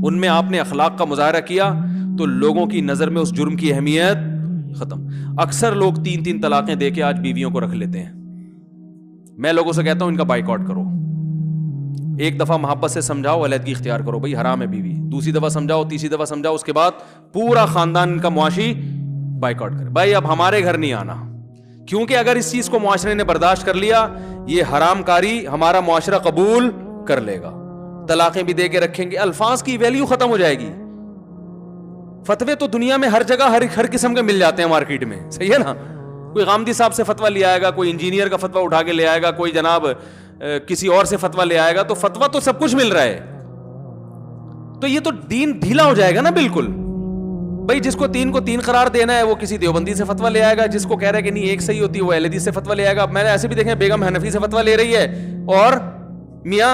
ان میں آپ نے اخلاق کا مظاہرہ کیا تو لوگوں کی نظر میں اس جرم کی اہمیت ختم. اکثر لوگ 3 طلاقیں دے کے آج بیویوں کو رکھ لیتے ہیں. میں لوگوں سے کہتا ہوں ان کا بائیکاٹ کرو. ایک دفعہ محبت سے سمجھاؤ, علیحدگی اختیار کرو, بھائی حرام ہے بیوی. دوسری دفعہ سمجھاؤ, تیسری دفعہ سمجھاؤ, اس کے بعد پورا خاندان کا معاشی بائیکاٹ کرے. بھائی اب ہمارے گھر نہیں آنا, کیونکہ اگر اس چیز کو معاشرے نے برداشت کر لیا, یہ حرام کاری ہمارا معاشرہ قبول کر لے گا. طلاقیں بھی دے کے رکھیں گے, الفاظ کی ویلیو ختم ہو جائے گی. فتوے تو دنیا میں ہر جگہ ہر قسم کے مل جاتے ہیں مارکیٹ میں, صحیح ہے نا. کوئی غامدی صاحب سے فتویٰ لے آئے گا, کوئی انجینئر کا فتویٰ اٹھا کے لے آئے گا, کوئی جناب کسی اور سے فتویٰ لے آئے گا, تو فتویٰ تو سب کچھ مل رہا ہے. تو یہ تو دین ڈھیلا ہو جائے گا نا بالکل. بھائی جس کو 3 کو 3 قرار دینا ہے وہ کسی دیوبندی سے فتویٰ لے آئے گا, جس کو کہہ رہا ہے کہ نہیں ایک صحیح ہوتی ہے وہ اہل حدیث سے فتویٰ لے آئے گا. میں نے ایسے بھی دیکھے بیگم حنفی سے فتویٰ لے رہی ہے اور میاں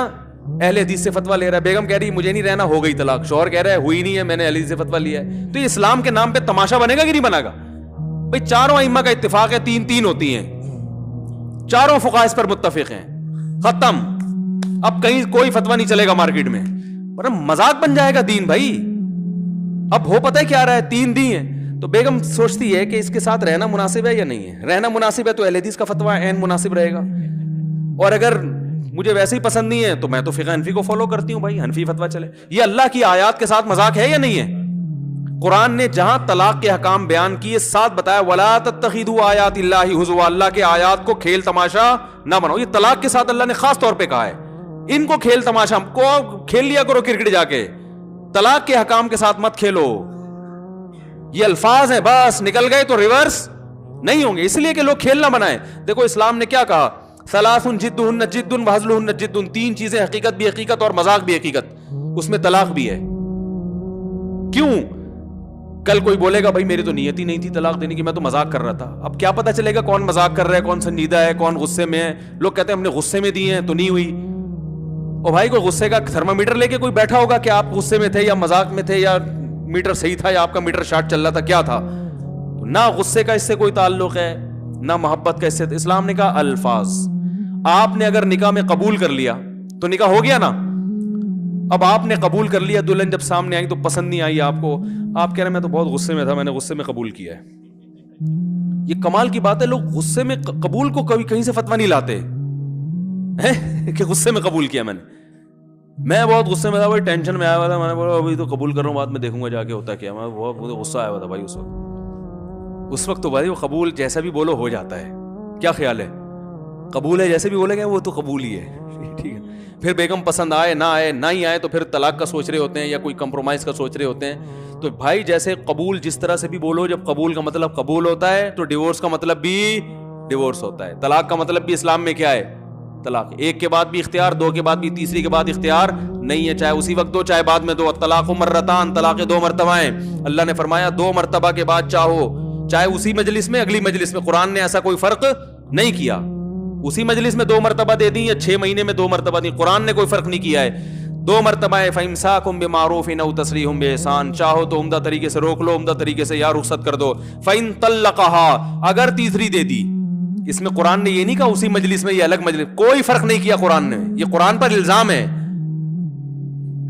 اہل حدیث سے فتویٰ لے رہا ہے. بیگم کہہ رہی مجھے نہیں رہنا, ہو گئی طلاق. شوہر کہہ رہا ہے ہوئی نہیں ہے, میں نے اہل حدیث سے فتویٰ لیا ہے. تو یہ اسلام کے نام پہ تماشا بنے گا کہ نہیں بنے گا؟ بھائی چاروں ائمہ کا اتفاق ہے 3 ہوتی ہیں, چاروں فقہاء اس پر متفق ہیں, ختم. اب کہیں کوئی فتویٰ نہیں چلے گا مارکیٹ میں, ورنہ مذاق بن جائے گا دین. بھائی اب ہو پتہ ہے کیا رہا ہے, 3 دی ہیں. تو بیگم سوچتی ہے کہ اس کے ساتھ رہنا مناسب ہے یا نہیں ہے. رہنا مناسب ہے تو اہل حدیث کا فتویٰ عین مناسب رہے گا, اور اگر مجھے ویسے ہی پسند نہیں ہے تو میں تو فقہ حنفی کو فالو کرتی ہوں, بھائی حنفی فتویٰ چلے. یہ اللہ کی آیات کے ساتھ مذاق ہے یا نہیں ہے؟ قرآن نے جہاں طلاق کے احکام بیان کیے ساتھ بتایا وَلَا تَتَّخِذُوا آیَاتِ اللَّهِ هُزُوًا, اللہ کے آیات کو کھیل تماشا نہ بناؤ. یہ طلاق کے ساتھ اللہ نے خاص طور پہ کہا ہے ان کو کھیل تماشا کو کھیل لیا کرو کرکٹ جا کے, طلاق کے احکام کے ساتھ مت کھیلو. یہ الفاظ ہیں, بس نکل گئے تو ریورس نہیں ہوں گے, اس لیے کہ لوگ کھیل نہ بنائیں. دیکھو اسلام نے کیا کہا, ثلاث جدہن جد وہزلہن جد, 3 چیزیں حقیقت بھی حقیقت اور مذاق بھی حقیقت, اس میں طلاق بھی ہے. کیوں؟ کل کوئی بولے گا بھائی میری تو نیت ہی نہیں تھی طلاق دینے کی, میں تو مذاق کر رہا تھا. اب کیا پتا چلے گا کون مذاق کر رہا ہے, کون سنجیدہ ہے, کون غصے میں ہے. لوگ کہتے ہیں ہم نے غصے میں دی ہیں تو نہیں ہوئی. اور بھائی کوئی غصے کا تھرمامیٹر لے کے کوئی بیٹھا ہوگا کہ آپ غصے میں تھے یا مذاق میں تھے, یا میٹر صحیح تھا یا آپ کا میٹر شارٹ چل رہا تھا, کیا تھا؟ تو نہ غصے کا اس سے کوئی تعلق ہے, نہ محبت کا اس سے. اسلام نے کہا الفاظ. آپ نے اگر نکاح میں قبول کر لیا تو نکاح ہو گیا نا. اب آپ نے قبول کر لیا, دلہن جب سامنے آئی تو پسند نہیں آئی آپ کو, آپ کہہ رہے ہیں میں تو بہت غصے میں تھا, میں نے غصے میں قبول کیا ہے. یہ کمال کی بات ہے, لوگ غصے میں قبول کو کبھی کہیں سے فتویٰ نہیں لاتے کہ غصے میں قبول کیا میں نے. میں بہت غصے میں تھا بھائی, ٹینشن میں آیا ہوا تھا, میں نے بولا ابھی تو قبول کر رہا ہوں, بعد میں دیکھوں گا جا کے ہوتا کیا. میں بہت غصہ آیا ہوا تھا بھائی اس وقت تو بھائی وہ قبول جیسا بھی بولو ہو جاتا ہے. کیا خیال ہے؟ قبول ہے جیسے بھی بولے گا وہ تو قبول ہی ہے, ٹھیک ہے. پھر بیگم پسند آئے نہ آئے, نہ ہی آئے تو پھر طلاق کا سوچ رہے ہوتے ہیں یا کوئی کمپرومائز کا سوچ رہے ہوتے ہیں. تو بھائی جیسے قبول جس طرح سے بھی بولو, جب قبول کا مطلب قبول ہوتا ہے تو ڈیورس کا مطلب بھی ڈیورس ہوتا ہے. طلاق کا مطلب بھی اسلام میں کیا ہے؟ طلاق. 1 کے بعد بھی اختیار, 2 کے بعد بھی, تیسری کے بعد اختیار نہیں ہے, چاہے اسی وقت دو چاہے بعد میں دو. طلاق مرتان, طلاق 2 مرتبہ ہیں. اللہ نے فرمایا 2 مرتبہ کے بعد چاہو, چاہے اسی مجلس میں اگلی مجلس میں. قرآن نے ایسا کوئی فرق نہیں کیا, اسی مجلس میں 2 مرتبہ دے دیں یا 6 مہینے میں 2 مرتبہ دیں, قرآن نے کوئی فرق نہیں کیا ہے. 2 مرتبہ ہے. فَإِمْسَاكُمْ بِمَعْرُوفٍ أَوْ تَسْرِيحٌ بِإِحْسَانٍ, چاہو تو عمدہ طریقے سے روک لو, عمدہ طریقے سے یا رخصت کر دو. فَإِن طَلَّقَهَا, اگر تیسری دے دی. اس میں قرآن نے یہ نہیں کہا اسی مجلس میں یا الگ مجلس, کوئی فرق نہیں کیا قرآن نے. یہ قرآن پر الزام ہے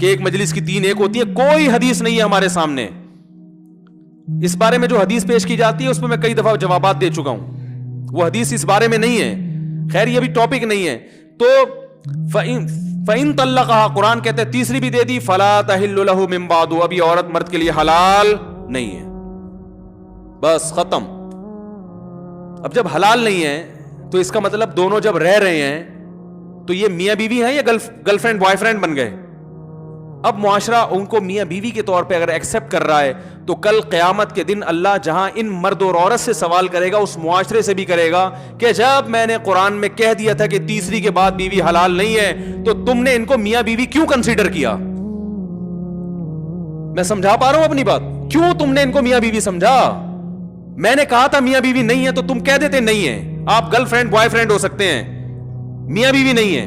کہ ایک مجلس کی 3 ایک ہوتی ہے, کوئی حدیث نہیں ہے ہمارے سامنے. اس بارے میں جو حدیث پیش کی جاتی ہے اس میں میں کئی دفعہ جوابات دے چکا ہوں, وہ حدیث اس بارے میں نہیں ہے. خیر یہ بھی ٹاپک نہیں ہے. تو فَإِن طَلَّقَهَا, قرآن کہتے ہیں تیسری بھی دے دی, فَلَا تَحِلُّ لَهُ مِن بَعْدُ, ابھی عورت مرد کے لیے حلال نہیں ہے, بس ختم. اب جب حلال نہیں ہے تو اس کا مطلب دونوں جب رہ رہے ہیں تو یہ میاں بیوی ہیں یا گرل فرینڈ بوائے فرینڈ بن گئے. اب معاشرہ ان کو میاں بیوی کے طور پہ اگر ایکسپٹ کر رہا ہے تو کل قیامت کے دن اللہ جہاں ان مرد اور عورت سے سوال کرے گا, اس معاشرے سے بھی کرے گا کہ جب میں نے قرآن میں کہہ دیا تھا کہ تیسری کے بعد بیوی حلال نہیں ہے تو تم نے ان کو میاں بیوی کیوں کنسیڈر کیا. میں سمجھا پا رہا ہوں اپنی بات؟ کیوں تم نے ان کو میاں بیوی سمجھا؟ میں نے کہا تھا میاں بیوی نہیں ہے تو تم کہہ دیتے نہیں ہے. آپ گرل فرینڈ بوائے فرینڈ ہو سکتے ہیں, میاں بیوی نہیں ہے.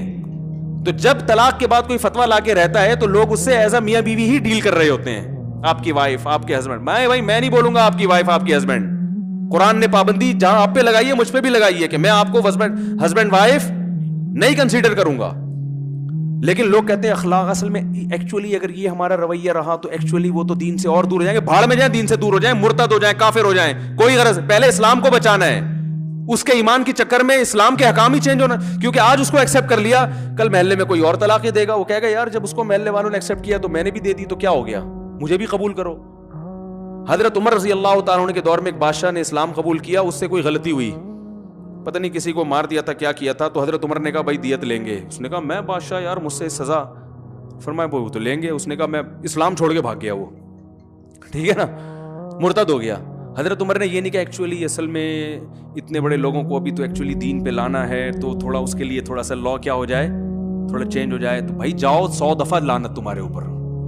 تو جب طلاق کے بعد کوئی فتویٰ لا کے رہتا ہے تو لوگ اس سے ایز اے میاں بیوی ہی ڈیل کر رہے ہوتے ہیں. آپ کی وائف, آپ کے ہسبینڈ. میں نہیں بولوں گا آپ کی وائف آپ کے ہسبینڈ. قرآن نے پابندی جہاں آپ پہ لگائی ہے مجھ پہ بھی لگائی ہے کہ میں آپ کو ہسبینڈ وائف نہیں کنسیڈر کروں گا. لیکن لوگ کہتے ہیں اخلاق، اصل میں ایکچولی اگر یہ ہمارا رویہ رہا تو ایکچولی وہ تو دین سے اور دور ہو جائیں گے، بھاڑ میں جائیں، دین سے دور ہو جائیں، مرتد ہو جائیں، کافر ہو جائیں، کوئی غرض، پہلے اسلام کو بچانا ہے. اس کے ایمان کے چکر میں اسلام کے حکام ہی چینج ہونا، کیونکہ آج اس کو ایکسیپٹ کر لیا، کل محلے میں کوئی اور طلاقیں دے گا، وہ کہے گا یار جب اس کو محلے والوں نے ایکسیپٹ کیا تو میں نے بھی دے دی، تو کیا ہو گیا، مجھے بھی قبول کرو. حضرت عمر رضی اللہ تعالیٰ عنہ کے دور میں ایک بادشاہ نے اسلام قبول کیا، اس سے کوئی غلطی ہوئی، پتہ نہیں کسی کو مار دیا تھا، کیا کیا تھا، تو حضرت عمر نے کہا بھائی دیت لیں گے. اس نے کہا میں بادشاہ یار مجھ سے سزا، فرمایا وہ تو لیں گے. اس نے کہا میں اسلام چھوڑ کے بھاگ گیا، وہ ٹھیک ہے نا، مرتد ہو گیا. حضرت عمر نے یہ نہیں کہا ایکچولی اصل میں اتنے بڑے لوگوں کو ابھی تو ایکچولی دین پہ لانا ہے، تو تھوڑا اس کے لیے تھوڑا سا لا کیا ہو جائے، تھوڑا چینج ہو جائے. تو بھائی جاؤ 100 دفعہ لعنت تمہارے اوپر،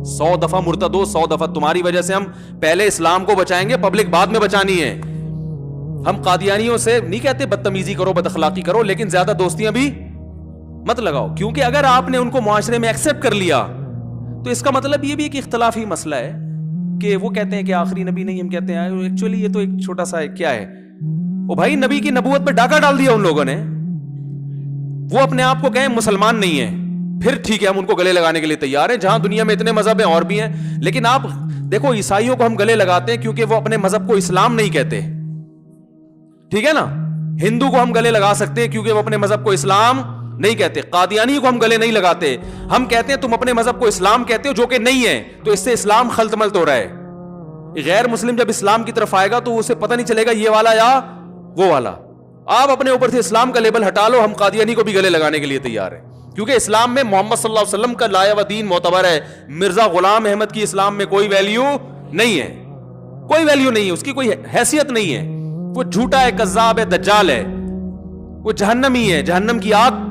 100 دفعہ مرتد ہو، 100 دفعہ تمہاری وجہ سے ہم پہلے اسلام کو بچائیں گے، پبلک بعد میں بچانی ہے. ہم قادیانیوں سے نہیں کہتے بدتمیزی کرو، بد اخلاقی کرو، لیکن زیادہ دوستیاں بھی مت لگاؤ، کیونکہ اگر آپ نے ان کو معاشرے میں ایکسیپٹ کر لیا تو اس کا مطلب یہ بھی ایک اختلافی مسئلہ ہے کہ وہ کہتے ہیں کہ آخری نبی نہیں، ہم کہتے ہیں ایکچولی یہ تو ایک چھوٹا سا کیا ہے. وہ بھائی نبی کی نبوت پہ ڈاکہ ڈال دیا ان لوگوں نے. وہ اپنے آپ کو کہیں مسلمان نہیں ہیں، پھر ٹھیک ہے ہم ان کو گلے لگانے کے لیے تیار ہیں، جہاں دنیا میں اتنے مذہب ہیں اور بھی ہیں. لیکن آپ دیکھو عیسائیوں کو ہم گلے لگاتے ہیں کیونکہ وہ اپنے مذہب کو اسلام نہیں کہتے، ٹھیک ہے نا. ہندو کو ہم گلے لگا سکتے ہیں کیونکہ وہ اپنے مذہب کو اسلام نہیں کہتے. قادیانی کو ہم گلے نہیں لگاتے، ہم کہتے ہیں تم اپنے مذہب کو اسلام کہتے ہو جو کہ نہیں ہے، تو اس سے اسلام خلط ملط ہو رہا ہے. غیر مسلم جب اسلام کی طرف آئے گا تو اسے پتہ نہیں چلے گا یہ والا یا وہ والا. آپ اپنے اوپر سے اسلام کا لیبل ہٹا لو، ہم قادیانی کو بھی گلے لگانے کے لیے تیار ہیں، کیونکہ اسلام میں محمد صلی اللہ علیہ وسلم کا لایا و دین معتبر ہے. مرزا غلام احمد کی اسلام میں کوئی ویلیو نہیں ہے، کوئی ویلیو نہیں ہے، اس کی کوئی حیثیت نہیں ہے. وہ جھوٹا ہے، کذاب ہے، دجال ہے، وہ جہنمی ہے، جہنم کی آگ.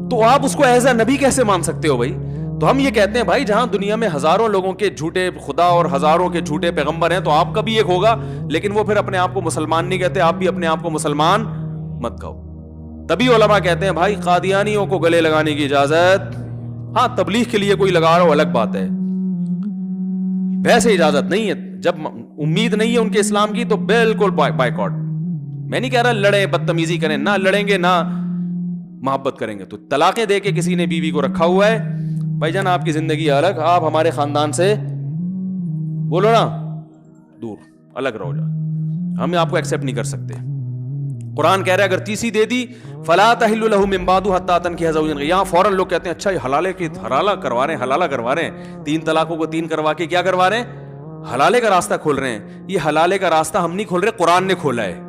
تو آپ اس کو ایز اے نبی کیسے مان سکتے ہو بھائی؟ تو ہم یہ کہتے ہیں بھائی جہاں دنیا میں ہزاروں لوگوں کے جھوٹے خدا اور ہزاروں کے جھوٹے پیغمبر ہیں تو آپ کا بھی ایک ہوگا، لیکن وہ پھر اپنے آپ کو مسلمان نہیں کہتے، آپ بھی اپنے آپ کو مسلمان مت کہو. تبھی علماء کہتے ہیں بھائی قادیانیوں کو گلے لگانے کی اجازت، ہاں تبلیغ کے لیے کوئی لگا رہا ہو الگ بات ہے، ویسے اجازت نہیں ہے. جب امید نہیں ہے ان کے اسلام کی تو بالکل بائیکاٹ. میں نہیں کہہ رہا لڑیں بدتمیزی کریں، نہ لڑیں گے نہ محبت کریں گے. تو طلاقیں دے کے کسی نے بیوی کو رکھا ہوا ہے، بھائی جان آپ کی زندگی الگ، آپ ہمارے خاندان سے بولو نا دور، الگ رہو جا، ہم آپ کو ایکسیپٹ نہیں کر سکتے. قرآن کہہ رہا ہے اگر تیسری دے دی فلا تحل له من بعد حتى تنكح زوجا. یہاں فوراً لوگ کہتے ہیں اچھا یہ حلالے کی حلالہ کروا رہے ہیں، حلالہ کروا رہے ہیں، 3 طلاقوں کو 3 کروا کے کیا کروا رہے ہیں، حلالے کا راستہ کھول رہے ہیں. یہ حلالے کا راستہ ہم نہیں کھول رہے، قرآن نے کھولا ہے.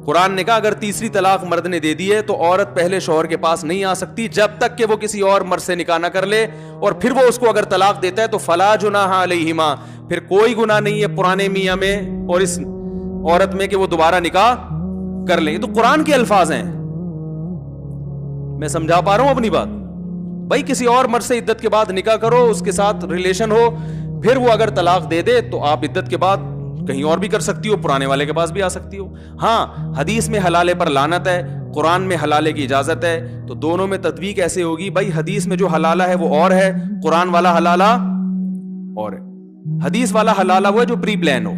قرآن نے کہا اگر تیسری طلاق مرد نے دے دی ہے تو عورت پہلے شوہر کے پاس نہیں آ سکتی جب تک کہ وہ کسی اور مرد سے نکاح نہ کر لے، اور پھر وہ اس کو اگر طلاق دیتا ہے تو فلا جناح علیہما، پھر کوئی گناہ نہیں ہے پرانے میاں میں اور اس عورت میں کہ وہ دوبارہ نکاح کر لیں. یہ تو قرآن کے الفاظ ہیں. میں سمجھا پا رہا ہوں اپنی بات؟ بھائی کسی اور مرد سے عدت کے بعد نکاح کرو، اس کے ساتھ ریلیشن ہو، پھر وہ اگر طلاق دے دے تو آپ عدت کے بعد کہیں اور بھی کر سکتی ہو، پرانے والے کے پاس بھی آ سکتی ہو. ہاں حدیث میں حلالے پر لعنت ہے، قرآن میں حلالے کی اجازت ہے، تو دونوں میں تطبیق کیسے ہوگی؟ بھائی حدیث میں جو حلالہ ہے وہ اور ہے، قرآن والا حلالہ اور ہے. حدیث والا حلالہ وہ ہے جو پری پلان ہو،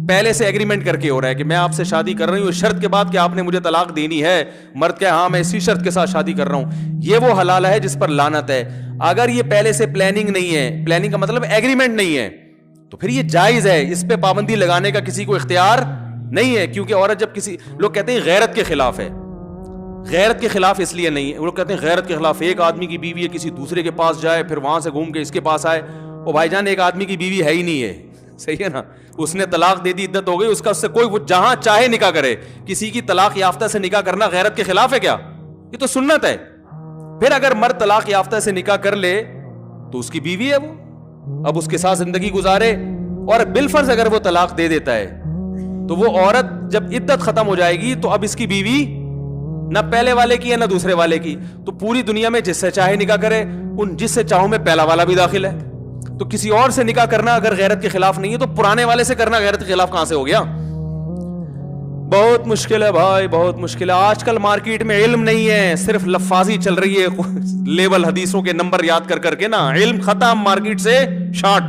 پہلے سے ایگریمنٹ کر کے ہو رہا ہے کہ میں آپ سے شادی کر رہی ہوں اس شرط کے بعد کہ آپ نے مجھے طلاق دینی ہے. مرد کہ ہاں میں اسی شرط کے ساتھ شادی کر رہا ہوں، یہ وہ حلالہ ہے جس پر لعنت ہے. اگر یہ پہلے سے پلاننگ نہیں ہے، پلاننگ کا مطلب ایگریمنٹ نہیں ہے، تو پھر یہ جائز ہے، اس پہ پابندی لگانے کا کسی کو اختیار نہیں ہے. کیونکہ عورت جب کسی لوگ کہتے ہیں غیرت کے خلاف ہے، غیرت کے خلاف اس لیے نہیں ہے، وہ لوگ کہتے ہیں غیرت کے خلاف ایک آدمی کی بیوی ہے کسی دوسرے کے پاس جائے پھر وہاں سے گھوم کے اس کے پاس آئے. وہ بھائی جان ایک آدمی کی بیوی ہے ہی نہیں ہے، صحیح ہے نا، اس نے طلاق دے دی، عدت ہو گئی، اس کا اس سے کوئی وہ جہاں چاہے نکاح کرے. کسی کی طلاق یافتہ سے نکاح کرنا غیرت کے خلاف ہے کیا؟ یہ تو سنت ہے. پھر اگر مرد طلاق یافتہ سے نکاح کر لے تو اس کی بیوی ہے، وہ اب اس کے ساتھ زندگی گزارے، اور بالفرض اگر وہ طلاق دے دیتا ہے تو وہ عورت جب عدت ختم ہو جائے گی تو اب اس کی بیوی نہ پہلے والے کی ہے نہ دوسرے والے کی، تو پوری دنیا میں جس سے چاہے نکاح کرے، ان جس سے چاہوں میں پہلا والا بھی داخل ہے. تو کسی اور سے نکاح کرنا اگر غیرت کے خلاف نہیں ہے تو پرانے والے سے کرنا غیرت کے خلاف کہاں سے ہو گیا؟ بہت مشکل ہے بھائی، بہت مشکل ہے. آج کل مارکیٹ میں علم نہیں ہے، صرف لفاظی چل رہی ہے، لیبل حدیثوں کے نمبر یاد کر کے نا، علم ختم، مارکیٹ سے شارٹ.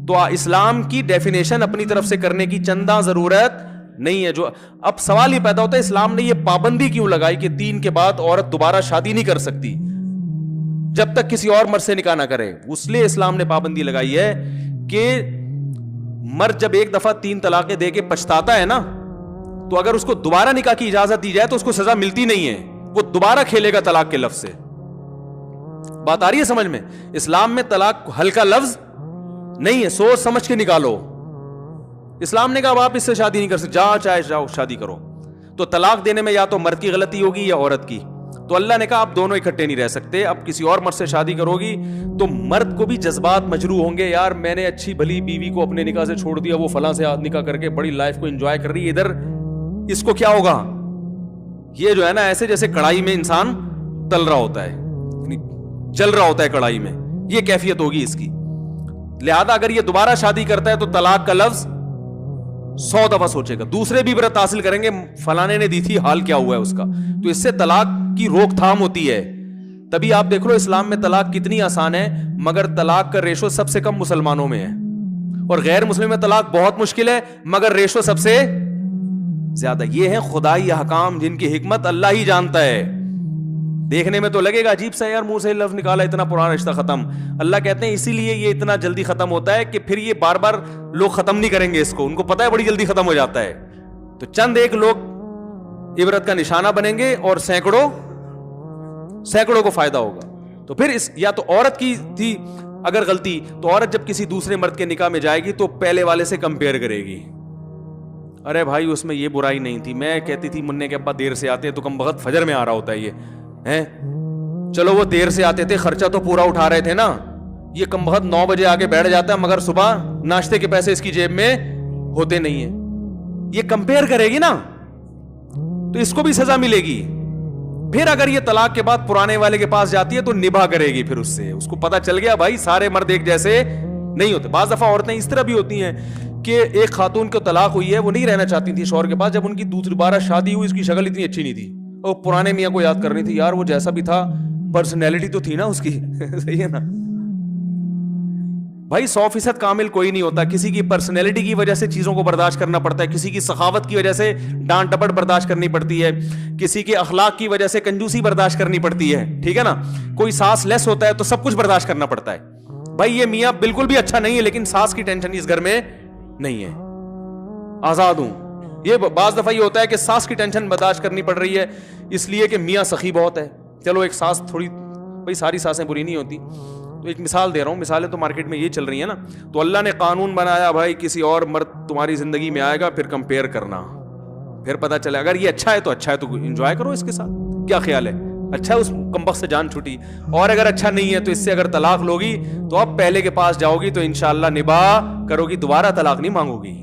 تو اسلام کی ڈیفینیشن اپنی طرف سے کرنے کی چندہ ضرورت نہیں ہے. جو اب سوال یہ پیدا ہوتا ہے اسلام نے یہ پابندی کیوں لگائی کہ 3 کے بعد عورت دوبارہ شادی نہیں کر سکتی؟ جب تک کسی اور مرد سے نکاح نہ کرے. اس لیے اسلام نے پابندی لگائی ہے کہ مرد جب ایک دفعہ 3 طلاقیں دے کے پچھتاتا ہے نا, تو اگر اس کو دوبارہ نکاح کی اجازت دی جائے تو اس کو سزا ملتی نہیں ہے, وہ دوبارہ کھیلے گا طلاق کے لفظ سے. بات آ رہی ہے سمجھ میں؟ اسلام میں طلاق ہلکا لفظ نہیں ہے, سوچ سمجھ کے نکالو. اسلام نے کہا اب آپ اس سے شادی نہیں کر سکتے, چاہے جاؤ شادی کرو. تو طلاق دینے میں یا تو مرد کی غلطی ہوگی یا عورت کی. تو اللہ نے کہا آپ دونوں اکٹھے نہیں رہ سکتے. اب کسی اور مرد سے شادی کرو گی تو مرد کو بھی جذبات مجروح ہوں گے, یار میں نے اچھی بھلی بیوی کو اپنے نکاح سے چھوڑ دیا, وہ فلاں سے نکاح کر کے بڑی لائف کو انجوائے کر رہی ہے, ادھر اس کو کیا ہوگا؟ یہ جو ہے نا ایسے جیسے کڑھائی میں انسان تل رہا ہوتا ہے, جل رہا ہوتا ہے کڑھائی میں, یہ کیفیت ہوگی اس کی. لہذا اگر یہ دوبارہ شادی کرتا ہے تو طلاق کا لفظ 100 دفعہ سوچے گا. دوسرے بھی عبرت حاصل کریں گے, فلانے نے دی تھی, حال کیا ہوا ہے اس کا. تو اس سے طلاق کی روک تھام ہوتی ہے. تبھی آپ دیکھ لو اسلام میں طلاق کتنی آسان ہے, مگر طلاق کا ریشو سب سے کم مسلمانوں میں ہے, اور غیر مسلم میں طلاق بہت مشکل ہے مگر ریشو سب سے زیادہ. یہ ہے خدائی احکام جن کی حکمت اللہ ہی جانتا ہے. دیکھنے میں تو لگے گا عجیب سا, یار منہ سے لفظ نکالا اتنا پرانا رشتہ ختم. اللہ کہتے ہیں اسی لیے یہ اتنا جلدی ختم ہوتا ہے کہ پھر یہ بار بار لوگ ختم نہیں کریں گے اس کو, ان کو پتا ہے بڑی جلدی ختم ہو جاتا ہے. تو چند ایک لوگ عبرت کا نشانہ بنیں گے اور سینکڑوں کو فائدہ ہوگا. تو پھر یا تو عورت کی تھی اگر غلطی, تو عورت جب کسی دوسرے مرد کے نکاح میں جائے گی تو پہلے والے سے کمپیئر کرے گی, ارے بھائی اس میں یہ برائی نہیں تھی, میں کہتی تھی منع کے ابا دیر سے آتے ہیں تو کم بخت فجر میں آ رہا ہوتا ہے, یہ ہیں چلو وہ دیر سے آتے تھے خرچہ تو پورا اٹھا رہے تھے نا, یہ کم بخت 9 بجے آگے بیٹھ جاتا ہے مگر صبح ناشتے کے پیسے اس کی جیب میں ہوتے نہیں ہیں. یہ کمپیئر کرے گی نا تو اس کو بھی سزا ملے گی. پھر اگر یہ طلاق کے بعد پرانے والے کے پاس جاتی ہے تو نبھا کرے گی, پھر اس سے اس کو پتا چل گیا بھائی سارے مرد ایک جیسے نہیں ہوتے. بعض دفعہ عورتیں اس طرح بھی ہوتی ہیں کہ ایک خاتون کو طلاق ہوئی ہے, وہ نہیں رہنا چاہتی تھی شوہر کے پاس, جب ان کی دوبارہ شادی ہوئی اس کی شکل اتنی اچھی نہیں تھی, اور پرانے میاں کو یاد کرنی تھی, یار وہ جیسا بھی تھا پرسنالٹی تو تھی نا اس کی. صحیح ہے نا بھائی, 100% کامل کوئی نہیں ہوتا. کسی کی پرسنالٹی کی وجہ سے چیزوں کو برداشت کرنا پڑتا ہے, کسی کی سخاوت کی وجہ سے ڈانٹ ٹپٹ برداشت کرنی پڑتی ہے, کسی کے اخلاق کی وجہ سے کنجوسی برداشت کرنی پڑتی ہے, ٹھیک ہے نا. کوئی ساس لیس ہوتا ہے تو سب کچھ برداشت کرنا پڑتا ہے. بھائی یہ میاں بالکل بھی اچھا نہیں ہے لیکن ساس کی ٹینشن اس گھر میں نہیں ہے, آزاد ہوں. یہ بعض دفعہ یہ ہوتا ہے کہ ساس کی ٹینشن برداشت کرنی پڑ رہی ہے اس لیے کہ میاں سخی بہت ہے. چلو ایک ساس تھوڑی, بھائی ساری ساسیں بری نہیں ہوتی, تو ایک مثال دے رہا ہوں, مثالیں تو مارکیٹ میں یہ چل رہی ہیں نا. تو اللہ نے قانون بنایا بھائی کسی اور مرد تمہاری زندگی میں آئے گا پھر کمپیئر کرنا, پھر پتا چلے اگر یہ اچھا ہے تو اچھا ہے تو انجوائے کرو اس کے ساتھ, کیا خیال ہے؟ اچھا ہے اس کمبخت سے جان چھوٹی, اور اگر اچھا نہیں ہے تو اس سے اگر طلاق لوگی تو اب پہلے کے پاس جاؤ گی تو انشاءاللہ نباہ کرو گی, دوبارہ طلاق نہیں مانگو گی.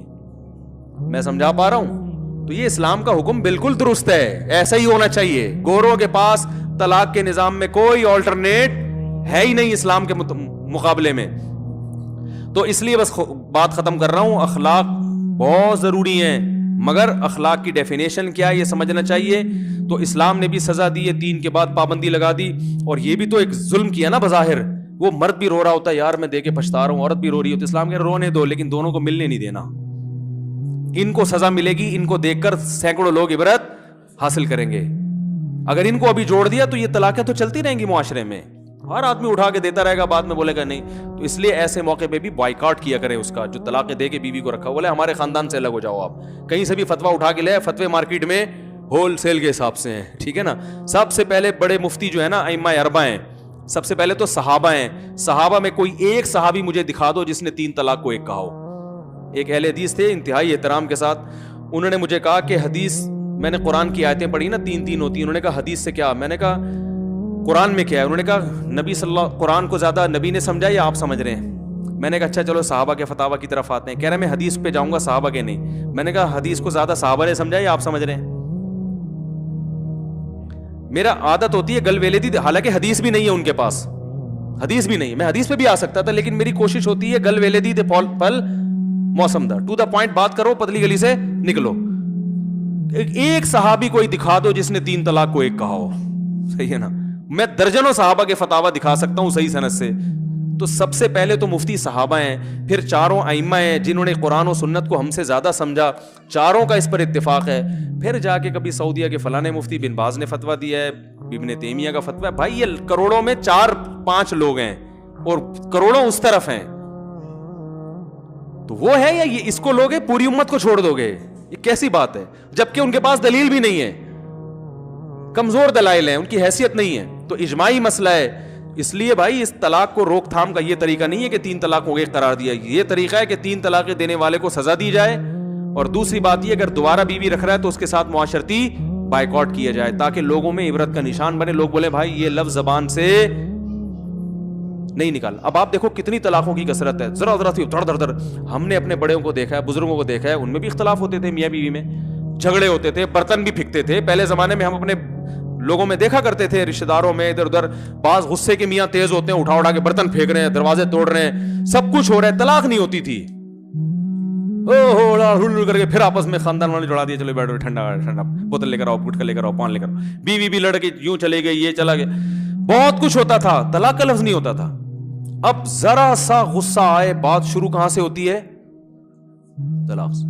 میں سمجھا پا رہا ہوں؟ تو یہ اسلام کا حکم بالکل درست ہے, ایسا ہی ہونا چاہیے. گوروں کے پاس طلاق کے نظام میں کوئی آلٹرنیٹ ہے ہی نہیں اسلام کے مقابلے میں. تو اس لیے بس بات ختم کر رہا ہوں, اخلاق بہت ضروری ہیں, مگر اخلاق کی ڈیفینیشن کیا ہے یہ سمجھنا چاہیے. تو اسلام نے بھی سزا دی ہے, 3 کے بعد پابندی لگا دی, اور یہ بھی تو ایک ظلم کیا نا بظاہر. وہ مرد بھی رو رہا ہوتا ہے یار میں دے کے پچھتا رہا ہوں, عورت بھی رو رہی ہوتی ہے, اسلام کہ رونے دو لیکن دونوں کو ملنے نہیں دینا. ان کو سزا ملے گی, ان کو دیکھ کر سینکڑوں لوگ عبرت حاصل کریں گے. اگر ان کو ابھی جوڑ دیا تو یہ طلاقیں تو چلتی رہیں گی معاشرے میں, ہر آدمی اٹھا کے دیتا رہے گا, بعد میں بولے گا نہیں. تو اس لیے ایسے موقع پہ بھی بائیکاٹ کیا کرے اس کا, جو طلاقیں دے کے بیوی کو رکھا, بولے ہمارے خاندان سے الگ ہو جاؤ. آپ کہیں سے بھی فتویٰ اٹھا کے لے, فتوے مارکیٹ میں ہول سیل کے حساب سے ہیں, ٹھیک ہے نا. سب سے پہلے بڑے مفتی جو ہے نا ائمہ اربعہ ہیں, سب سے پہلے تو صحابہ ہیں. صحابہ میں کوئی ایک صحابی مجھے دکھا دو جس نے 3 طلاق کو ایک کہا ہو. ایک اہل حدیث تھے انتہائی احترام کے ساتھ, انہوں نے مجھے کہا کہ حدیث, میں نے قرآن کی آیتیں پڑھی نا 3 ہوتی ہیں, انہوں نے کہا حدیث سے کیا؟ میں نے کہا قرآن میں کیا ہے؟ انہوں نے کہا نبی صلی اللہ, قرآن کو زیادہ نبی نے سمجھا یا آپ سمجھ رہے ہیں؟ میں نے کہا اچھا چلو صحابہ کے فتاویٰ کی طرف آتے ہیں. کہہ رہے میں حدیث پہ جاؤں گا صحابہ کے نہیں. میں نے کہا حدیث کو زیادہ صحابہ نے سمجھا یا آپ سمجھ رہے ہیں؟ میرا عادت ہوتی ہے گل ویلے دی, حالانکہ حدیث بھی نہیں ہے ان کے پاس, حدیث بھی نہیں, میں حدیث پہ بھی آ سکتا تھا لیکن میری کوشش ہوتی ہے گل ویلے دی پل موسم دا, ٹو دا پوائنٹ بات کرو, پتلی گلی سے نکلو. ایک صحابی کوئی دکھا دو جس نے 3 طلاق کو ایک کہا ہو, صحیح ہے نا. میں درجنوں صحابہ کے فتاویٰ دکھا سکتا ہوں صحیح سند سے. تو سب سے پہلے تو مفتی صحابہ ہیں, پھر 4 ائمہ ہیں جنہوں نے قرآن و سنت کو ہم سے زیادہ سمجھا, 4 کا اس پر اتفاق ہے. پھر جا کے کبھی سعودیہ کے فلاں مفتی بن باز نے فتویٰ دیا ہے, ابن تیمیہ کا فتویٰ ہے. بھائی یہ کروڑوں میں 4-5 لوگ ہیں اور کروڑوں اس طرف ہیں, تو وہ ہے یا یہ اس کو لوگے پوری امت کو چھوڑ دو گے؟ یہ کیسی بات ہے؟ جبکہ ان کے پاس دلیل بھی نہیں ہے, کمزور دلائل ہیں, ان کی حیثیت نہیں ہے. تو اجماعی مسئلہ ہے. اس لیے بھائی اس طلاق کو روک تھام کا یہ طریقہ نہیں ہے کہ 3 طلاقوں کو ایک قرار دیا. یہ طریقہ ہے کہ 3 طلاقیں دینے والے کو سزا دی جائے, اور دوسری بات یہ اگر دوبارہ بیوی رکھ رہا ہے تو اس کے ساتھ معاشرتی بائیکاٹ کیا جائے, تاکہ لوگوں میں عبرت کا نشان بنے. لوگ بولے بھائی یہ لفظ زبان سے نہیں نکال. اب آپ دیکھو کتنی طلاقوں کی کثرت ہے, ذرا ذرا سی دھڑ دھڑ دھڑ. ہم نے اپنے بڑوں کو دیکھا ہے, بزرگوں کو دیکھا ہے, ان میں بھی اختلاف ہوتے تھے, میاں بیوی میں جھگڑے ہوتے تھے, برتن بھی پھینکتے تھے. پہلے زمانے میں ہم اپنے لوگوں میں دیکھا کرتے تھے, رشتہ داروں میں ادھر ادھر, بعض غصے کے میاں تیز ہوتے ہیں, اٹھا اٹھا کے برتن پھینک رہے ہیں, دروازے توڑ رہے ہیں, سب کچھ ہو رہا ہے, طلاق نہیں ہوتی تھی. کر کے پھر آپس میں خاندان والے جڑا دیا, چلو بیٹھو ٹھنڈا ٹھنڈا, بوتل لے کر آؤ, گٹکا لے کر آؤ, پان لے کر آؤ. بیوی بھی لڑ کے یوں چلے گئی, یہ چلا گیا, بہت کچھ ہوتا تھا, طلاق کا لفظ نہیں ہوتا تھا. اب ذرا سا غصہ آئے, بات شروع کہاں سے ہوتی ہے؟ طلاق سے.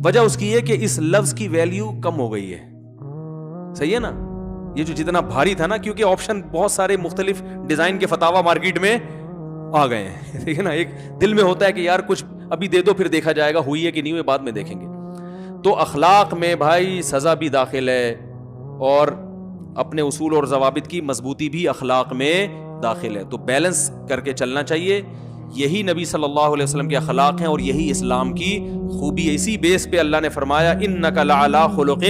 وجہ اس کی ہے کہ اس لفظ کی ویلیو کم ہو گئی ہے. صحیح ہے نا؟ یہ جو جتنا بھاری تھا نا, کیونکہ آپشن بہت سارے مختلف ڈیزائن کے فتاوا مارکیٹ میں آ گئے ہیں. ٹھیک ہے نا؟ ایک دل میں ہوتا ہے کہ یار کچھ ابھی دے دو, پھر دیکھا جائے گا ہوئی ہے کہ نہیں ہوئی, بعد میں دیکھیں گے. تو اخلاق میں بھائی سزا بھی داخل ہے, اور اپنے اصول اور ضوابط کی مضبوطی بھی اخلاق میں داخل ہے. تو بیلنس کر کے چلنا چاہیے. یہی نبی صلی اللہ علیہ وسلم کے اخلاق ہیں, اور یہی اسلام کی خوبی ہے. اسی بیس پہ اللہ نے فرمایا انک لعلی خلق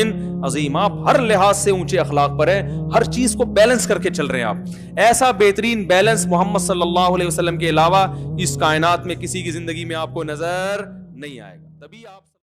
عظیم. آپ ہر لحاظ سے اونچے اخلاق پر ہیں, ہر چیز کو بیلنس کر کے چل رہے ہیں آپ. ایسا بہترین بیلنس محمد صلی اللہ علیہ وسلم کے علاوہ اس کائنات میں کسی کی زندگی میں آپ کو نظر نہیں آئے گا. تبھی آپ